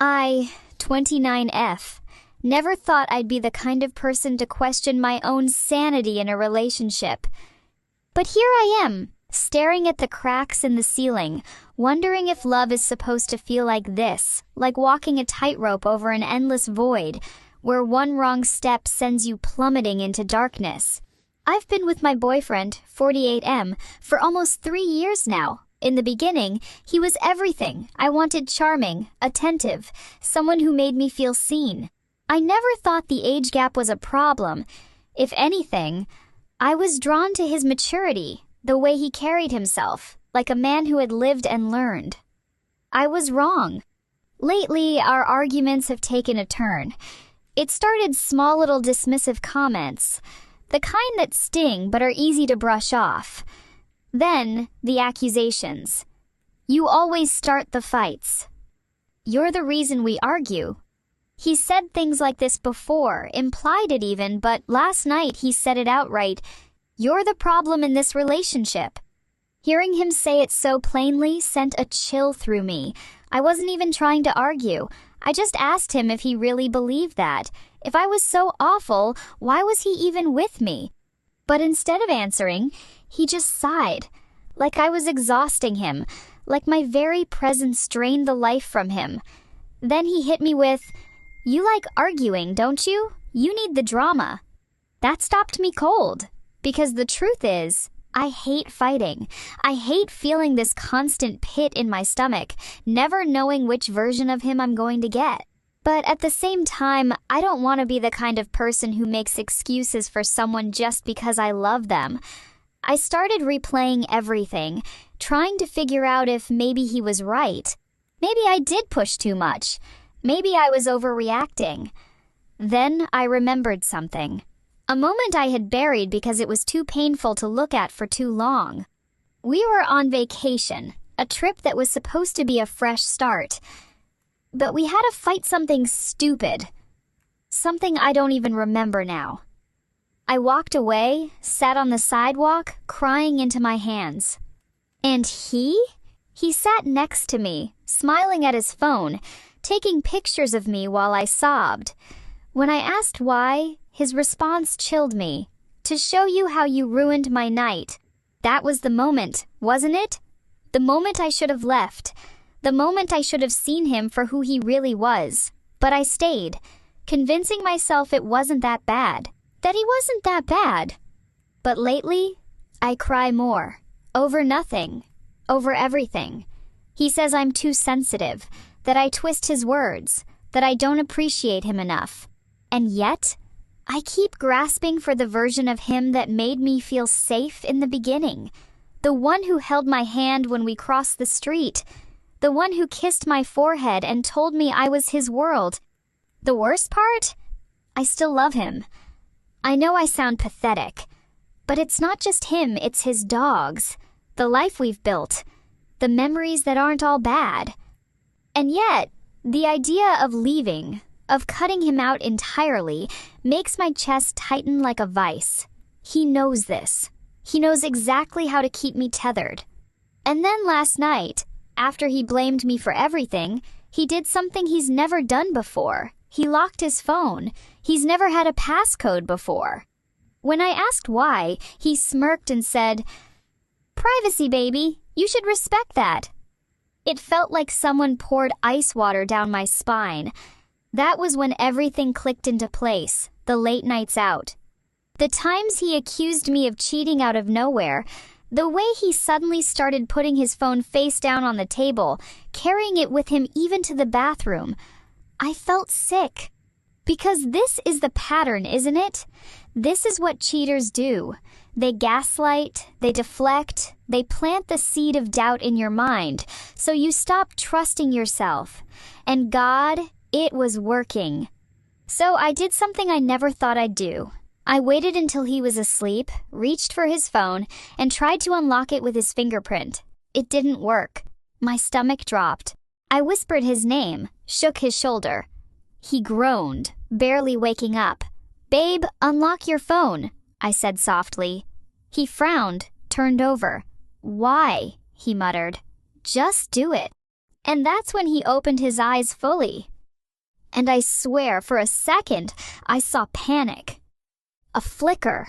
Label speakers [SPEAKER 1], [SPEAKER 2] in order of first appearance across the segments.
[SPEAKER 1] I, 29F, never thought I'd be the kind of person to question my own sanity in a relationship. But here I am, staring at the cracks in the ceiling, wondering if love is supposed to feel like this, like walking a tightrope over an endless void, where one wrong step sends you plummeting into darkness. I've been with my boyfriend, 48M, for almost 3 years now. In the beginning, he was everything. I wanted charming, attentive, someone who made me feel seen. I never thought the age gap was a problem. If anything, I was drawn to his maturity, the way he carried himself, like a man who had lived and learned. I was wrong. Lately, our arguments have taken a turn. It started small little dismissive comments, the kind that sting but are easy to brush off. Then, the accusations. You always start the fights. You're the reason we argue. He said things like this before, implied it even, but last night he said it outright. You're the problem in this relationship. Hearing him say it so plainly sent a chill through me. I wasn't even trying to argue. I just asked him if he really believed that. If I was so awful, why was he even with me? But instead of answering, he just sighed, like I was exhausting him, like my very presence drained the life from him. Then he hit me with, "You like arguing, don't you? You need the drama." That stopped me cold, because the truth is, I hate fighting. I hate feeling this constant pit in my stomach, never knowing which version of him I'm going to get. But at the same time, I don't want to be the kind of person who makes excuses for someone just because I love them. I started replaying everything, trying to figure out if maybe he was right. Maybe I did push too much. Maybe I was overreacting. Then I remembered something. A moment I had buried because it was too painful to look at for too long. We were on vacation, a trip that was supposed to be a fresh start. But we had to fight something stupid. Something I don't even remember now. I walked away, sat on the sidewalk, crying into my hands. And he? He sat next to me, smiling at his phone, taking pictures of me while I sobbed. When I asked why, his response chilled me. "To show you how you ruined my night." That was the moment, wasn't it? The moment I should have left. The moment I should have seen him for who he really was. But I stayed, convincing myself it wasn't that bad. That he wasn't that bad. But lately, I cry more. Over nothing. Over everything. He says I'm too sensitive, that I twist his words, that I don't appreciate him enough. And yet, I keep grasping for the version of him that made me feel safe in the beginning. The one who held my hand when we crossed the street. The one who kissed my forehead and told me I was his world. The worst part? I still love him. I know I sound pathetic, but it's not just him, it's his dogs, the life we've built, the memories that aren't all bad. And yet, the idea of leaving, of cutting him out entirely, makes my chest tighten like a vice. He knows this. He knows exactly how to keep me tethered. And then last night, after he blamed me for everything, he did something he's never done before. He locked his phone. He's never had a passcode before. When I asked why, he smirked and said, "Privacy, baby. You should respect that." It felt like someone poured ice water down my spine. That was when everything clicked into place, the late nights out. The times he accused me of cheating out of nowhere, the way he suddenly started putting his phone face down on the table, carrying it with him even to the bathroom. I felt sick. Because this is the pattern, isn't it? This is what cheaters do. They gaslight, they deflect, they plant the seed of doubt in your mind, so you stop trusting yourself. And God, it was working. So I did something I never thought I'd do. I waited until he was asleep, reached for his phone, and tried to unlock it with his fingerprint. It didn't work. My stomach dropped. I whispered his name, shook his shoulder. He groaned, barely waking up. "Babe, unlock your phone," I said softly. He frowned, turned over. "Why?" he muttered. "Just do it." And that's when he opened his eyes fully. And I swear, for a second, I saw panic. A flicker.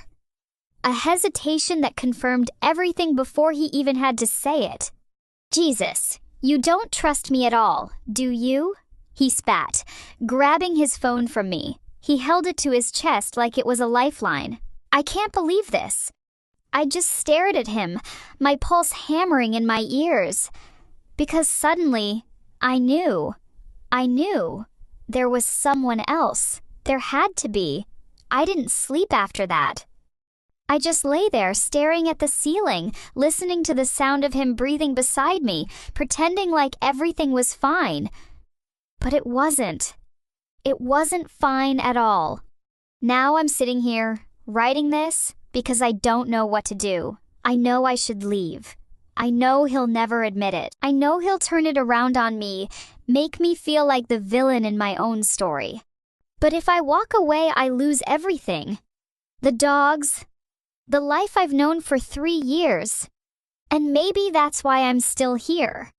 [SPEAKER 1] A hesitation that confirmed everything before he even had to say it. "Jesus, you don't trust me at all, do you?" He spat, grabbing his phone from me. He held it to his chest like it was a lifeline. I can't believe this. I just stared at him, my pulse hammering in my ears. Because suddenly, I knew. There was someone else. There had to be. I didn't sleep after that. I just lay there staring at the ceiling, listening to the sound of him breathing beside me, pretending like everything was fine. But it wasn't. It wasn't fine at all. Now I'm sitting here, writing this, because I don't know what to do. I know I should leave. I know he'll never admit it. I know he'll turn it around on me, make me feel like the villain in my own story. But if I walk away, I lose everything. The dogs, the life I've known for 3 years. And maybe that's why I'm still here.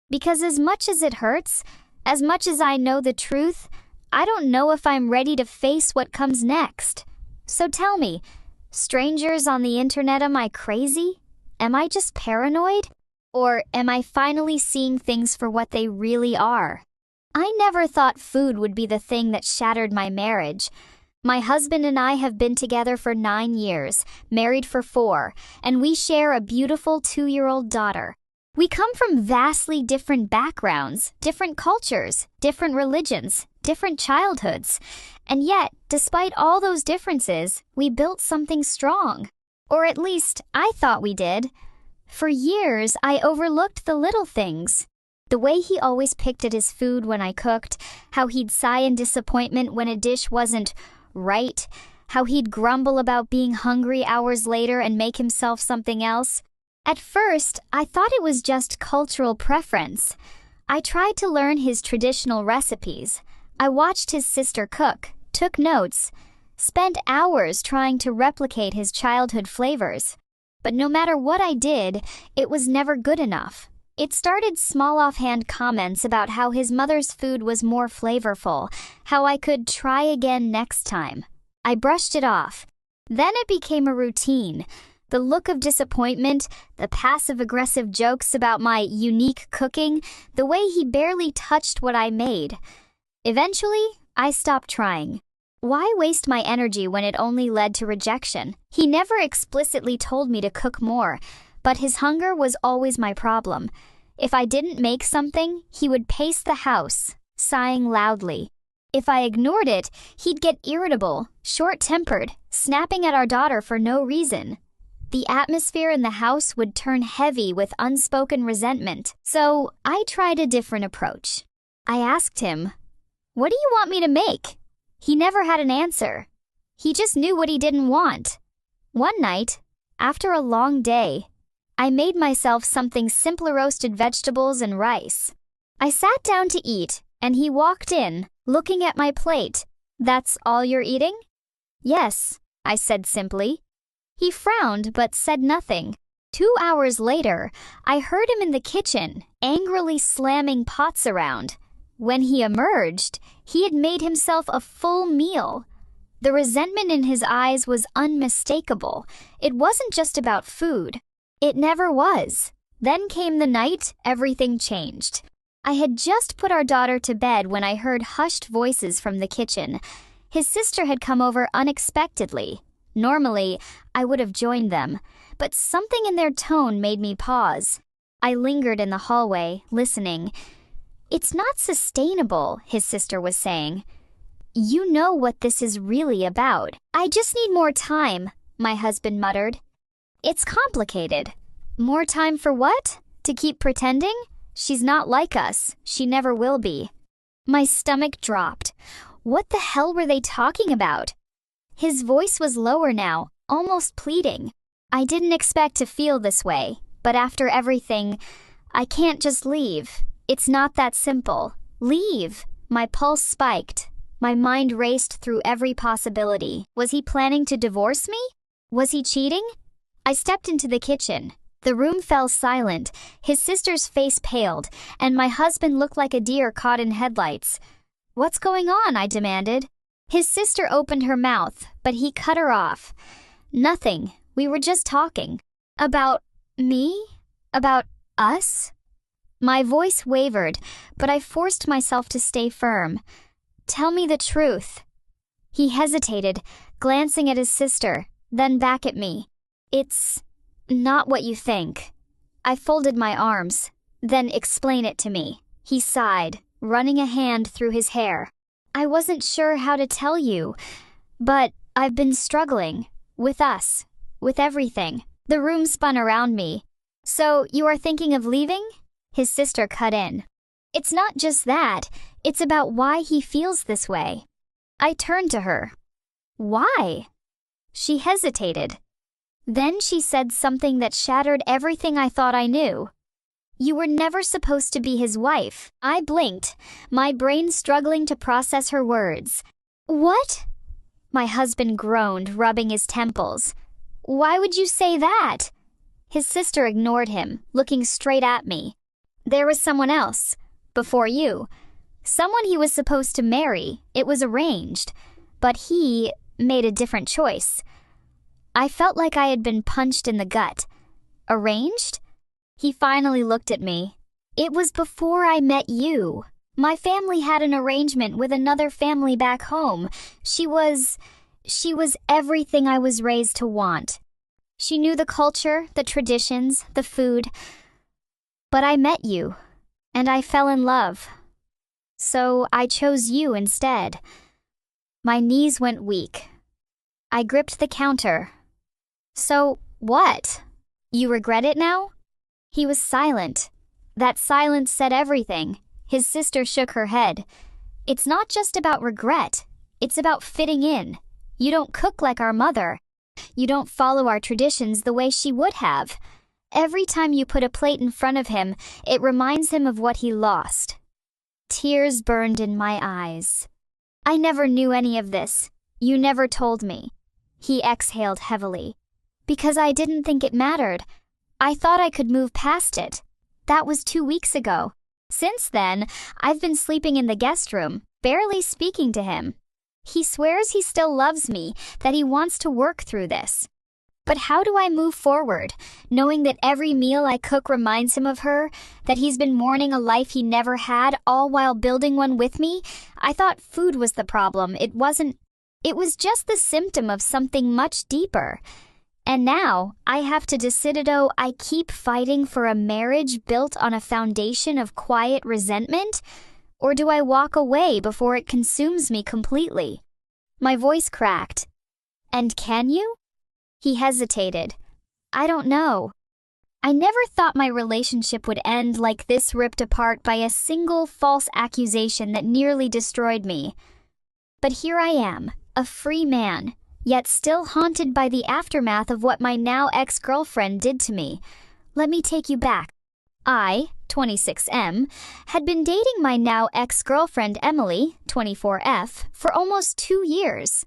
[SPEAKER 1] Because as much as it hurts, as much as I know the truth, I don't know if I'm ready to face what comes next. So tell me, strangers on the internet, am I crazy? Am I just paranoid? Or am I finally seeing things for what they really are? I never thought food would be the thing that shattered my marriage. My husband and I have been together for 9 years, married for 4, and we share a beautiful 2-year-old daughter. We come from vastly different backgrounds, different cultures, different religions, different childhoods. And yet, despite all those differences, we built something strong. Or at least, I thought we did. For years, I overlooked the little things. The way he always picked at his food when I cooked, how he'd sigh in disappointment when a dish wasn't right, how he'd grumble about being hungry hours later and make himself something else. At first, I thought it was just cultural preference. I tried to learn his traditional recipes. I watched his sister cook, took notes, spent hours trying to replicate his childhood flavors. But no matter what I did, it was never good enough. It started small offhand comments about how his mother's food was more flavorful, how I could try again next time. I brushed it off. Then it became a routine. The look of disappointment, the passive-aggressive jokes about my unique cooking, the way he barely touched what I made. Eventually, I stopped trying. Why waste my energy when it only led to rejection? He never explicitly told me to cook more, but his hunger was always my problem. If I didn't make something, he would pace the house, sighing loudly. If I ignored it, he'd get irritable, short-tempered, snapping at our daughter for no reason. The atmosphere in the house would turn heavy with unspoken resentment. So I tried a different approach. I asked him, "What do you want me to make?" He never had an answer. He just knew what he didn't want. One night, after a long day, I made myself something simple: roasted vegetables and rice. I sat down to eat, and he walked in, looking at my plate. "That's all you're eating?" "Yes," I said simply. He frowned but said nothing. 2 hours later, I heard him in the kitchen, angrily slamming pots around. When he emerged, he had made himself a full meal. The resentment in his eyes was unmistakable. It wasn't just about food. It never was. Then came the night everything changed. I had just put our daughter to bed when I heard hushed voices from the kitchen. His sister had come over unexpectedly. Normally, I would have joined them, but something in their tone made me pause. I lingered in the hallway, listening. "It's not sustainable," his sister was saying. "You know what this is really about." "I just need more time," my husband muttered. "It's complicated." "More time for what? To keep pretending? She's not like us. She never will be." My stomach dropped. What the hell were they talking about? His voice was lower now, almost pleading. I didn't expect to feel this way, but after everything, I can't just leave. It's not that simple. Leave. My pulse spiked. My mind raced through every possibility. Was he planning to divorce me? Was he cheating? I stepped into the kitchen. The room fell silent, his sister's face paled, and my husband looked like a deer caught in headlights. "What's going on?" I demanded. His sister opened her mouth, but he cut her off. "Nothing. We were just talking." "About me? About us?" My voice wavered, but I forced myself to stay firm. "Tell me the truth." He hesitated, glancing at his sister, then back at me. "It's not what you think." I folded my arms. "Then explain it to me." He sighed, running a hand through his hair. "I wasn't sure how to tell you, but I've been struggling. With us. With everything." The room spun around me. "So, you are thinking of leaving?" His sister cut in. "It's not just that. It's about why he feels this way." I turned to her. "Why?" She hesitated. Then she said something that shattered everything I thought I knew. "You were never supposed to be his wife." I blinked, my brain struggling to process her words. "What?" My husband groaned, rubbing his temples. "Why would you say that?" His sister ignored him, looking straight at me. "There was someone else. Before you. Someone he was supposed to marry. It was arranged. But he made a different choice." I felt like I had been punched in the gut. "Arranged?" He finally looked at me. "It was before I met you. My family had an arrangement with another family back home. She was everything I was raised to want. She knew the culture, the traditions, the food. But I met you, and I fell in love. So I chose you instead." My knees went weak. I gripped the counter. "So what? You regret it now?" He was silent. That silence said everything. His sister shook her head. "It's not just about regret. It's about fitting in. You don't cook like our mother. You don't follow our traditions the way she would have. Every time you put a plate in front of him, it reminds him of what he lost." Tears burned in my eyes. "I never knew any of this. You never told me." He exhaled heavily. "Because I didn't think it mattered. I thought I could move past it. That was 2 weeks ago. Since then, I've been sleeping in the guest room, barely speaking to him. He swears he still loves me, that he wants to work through this. But how do I move forward, knowing that every meal I cook reminds him of her, that he's been mourning a life he never had, all while building one with me? I thought food was the problem. It wasn't. It was just the symptom of something much deeper. And now, I have to decide, I keep fighting for a marriage built on a foundation of quiet resentment? Or do I walk away before it consumes me completely?" My voice cracked. "And can you?" He hesitated. "I don't know. I never thought my relationship would end like this, ripped apart by a single false accusation that nearly destroyed me. But here I am, a free man, yet still haunted by the aftermath of what my now ex-girlfriend did to me. Let me take you back. I, 26M, had been dating my now ex-girlfriend Emily, 24F, for almost 2 years.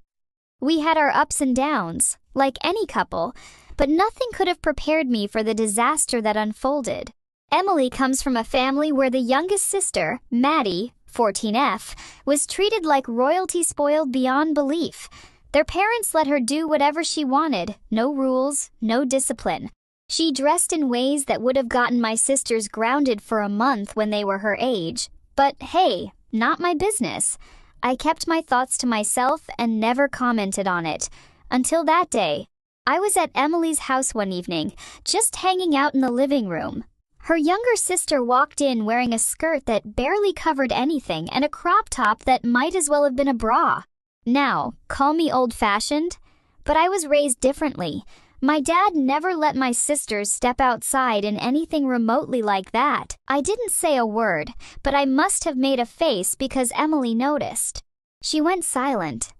[SPEAKER 1] We had our ups and downs, like any couple, but nothing could have prepared me for the disaster that unfolded. Emily comes from a family where the youngest sister, Maddie, 14F, was treated like royalty, spoiled beyond belief. Their parents let her do whatever she wanted, no rules, no discipline. She dressed in ways that would have gotten my sisters grounded for a month when they were her age. But hey, not my business. I kept my thoughts to myself and never commented on it. Until that day. I was at Emily's house one evening, just hanging out in the living room. Her younger sister walked in wearing a skirt that barely covered anything and a crop top that might as well have been a bra. Now, call me old-fashioned, but I was raised differently. My dad never let my sisters step outside in anything remotely like that. I didn't say a word, but I must have made a face because Emily noticed. She went silent.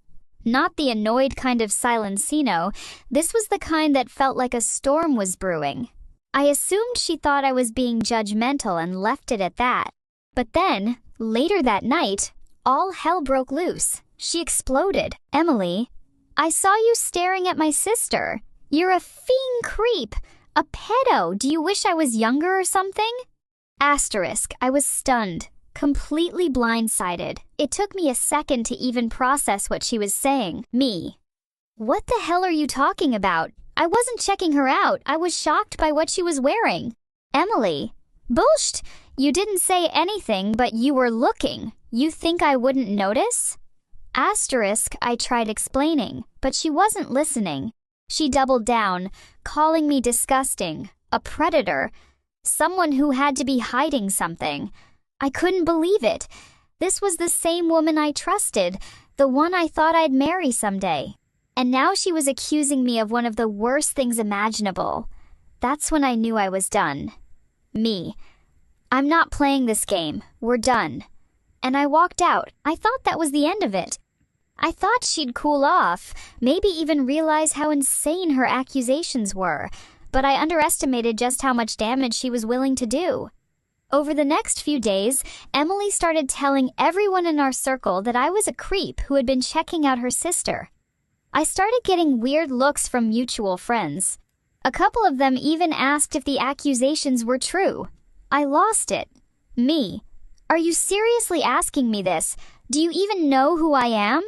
[SPEAKER 1] Not the annoyed kind of silencino. This was the kind that felt like a storm was brewing. I assumed she thought I was being judgmental and left it at that. But then, later that night, all hell broke loose. She exploded. "Emily, I saw you staring at my sister. You're a fiend creep. A pedo? Do you wish I was younger or something? Asterisk, I was stunned, completely blindsided. It took me a second to even process what she was saying. Me. What the hell are you talking about? I wasn't checking her out. I was shocked by what she was wearing. Emily. Bullshit. You didn't say anything, but you were looking. You think I wouldn't notice? Asterisk, I tried explaining, but she wasn't listening. She doubled down, calling me disgusting, a predator, someone who had to be hiding something. I couldn't believe it. This was the same woman I trusted, the one I thought I'd marry someday. And now she was accusing me of one of the worst things imaginable. That's when I knew I was done. Me. I'm not playing this game. We're done. And I walked out. I thought that was the end of it. I thought she'd cool off, maybe even realize how insane her accusations were, but I underestimated just how much damage she was willing to do. Over the next few days, Emily started telling everyone in our circle that I was a creep who had been checking out her sister. I started getting weird looks from mutual friends. A couple of them even asked if the accusations were true. I lost it. Me. Are you seriously asking me this? Do you even know who I am?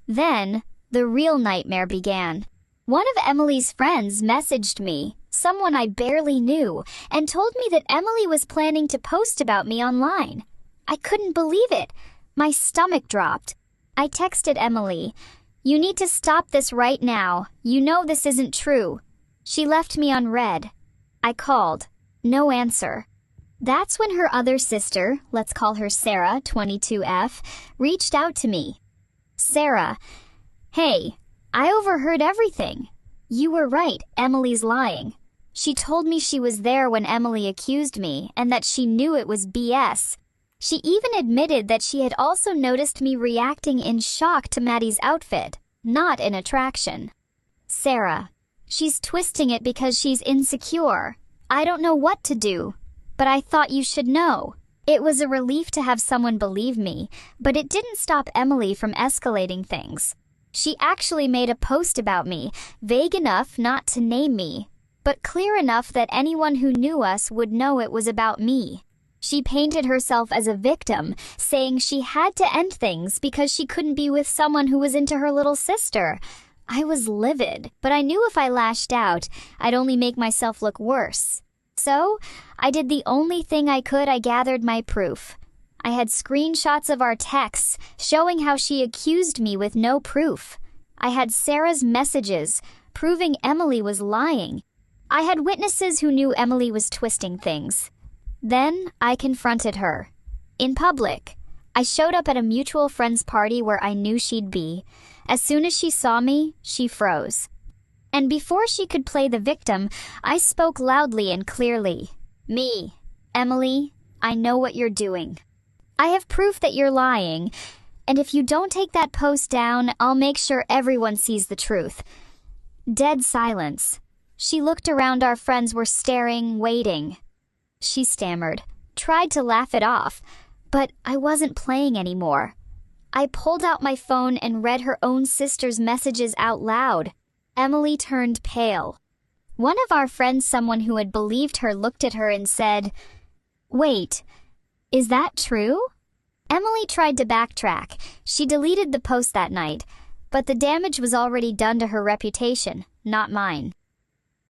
[SPEAKER 1] Then, the real nightmare began. One of Emily's friends messaged me, someone I barely knew, and told me that Emily was planning to post about me online. I couldn't believe it. My stomach dropped. I texted Emily, "You need to stop this right now. You know this isn't true." She left me on read. I called. No answer. That's when her other sister, let's call her Sarah, 22F, reached out to me. Sarah, hey, I overheard everything. You were right, Emily's lying. She told me she was there when Emily accused me and that she knew it was BS. She even admitted that she had also noticed me reacting in shock to Maddie's outfit, not in attraction. Sarah, she's twisting it because she's insecure. I don't know what to do, but I thought you should know. It was a relief to have someone believe me, but it didn't stop Emily from escalating things. She actually made a post about me, vague enough not to name me, but clear enough that anyone who knew us would know it was about me. She painted herself as a victim, saying she had to end things because she couldn't be with someone who was into her little sister. I was livid, but I knew if I lashed out, I'd only make myself look worse. So, I did the only thing I could. I gathered my proof. I had screenshots of our texts showing how she accused me with no proof. I had Sarah's messages proving Emily was lying. I had witnesses who knew Emily was twisting things. Then I confronted her. In public. I showed up at a mutual friend's party where I knew she'd be. As soon as she saw me, she froze. And before she could play the victim, I spoke loudly and clearly. Me, Emily, I know what you're doing. I have proof that you're lying, and if you don't take that post down, I'll make sure everyone sees the truth. Dead silence. She looked around. Our friends were staring, waiting. She stammered, tried to laugh it off, but I wasn't playing anymore. I pulled out my phone and read her own sister's messages out loud. Emily turned pale. One of our friends, someone who had believed her, looked at her and said, "Wait, is that true?" Emily tried to backtrack. She deleted the post that night, but the damage was already done to her reputation, not mine.